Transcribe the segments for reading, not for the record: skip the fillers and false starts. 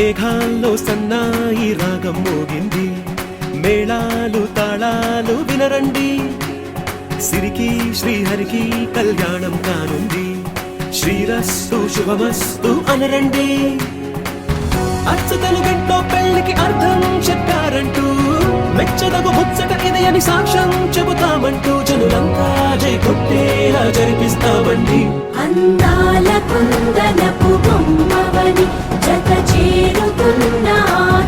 మేఘాల్లో సన్నాయి రాగం మోగింది, మేళాలు తాళాలు వినరండి, సిరికి శ్రీహరికి కళ్యాణం కానుంది, శ్రీరస్తు శుభమస్తు అనరండి. అచ్చతలు గంటో పెళ్లికి అర్థం చెప్పారంటూ, మెచ్చదగు ముచ్చట ఇది అని సాక్ష్యం చెబుతామంటూ, జనులంతా జై కొట్టేలా జరిపిస్తామండి. అందాల కుందనపు బొమ్మవని జత చేరుతున్న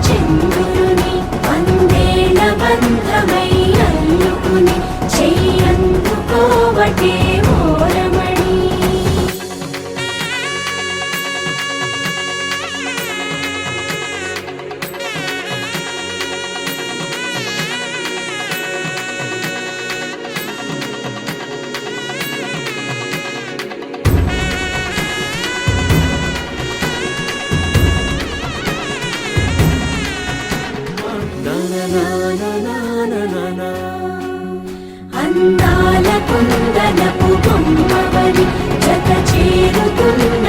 చంద్రుని, వందేళ్ల బంధమై అల్లుకుని చెయ్యందుకోవటే ఓరమణి. అందాల కుందనపు బొమ్మవని జత చేరుతున్న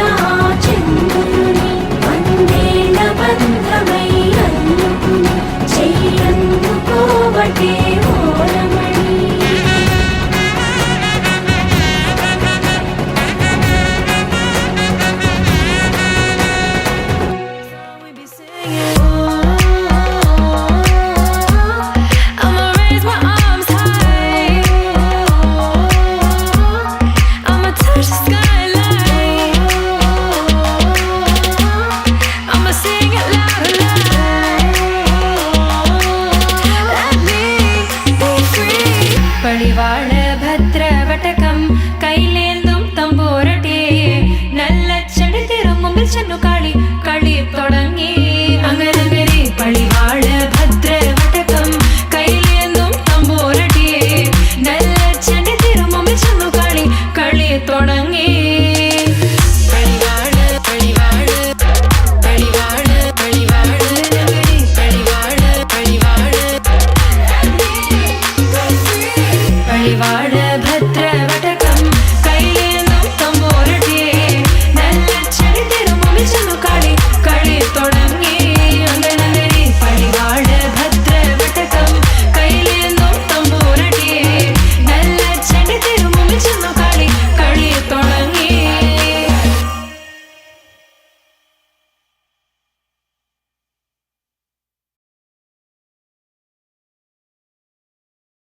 చంద్రుని,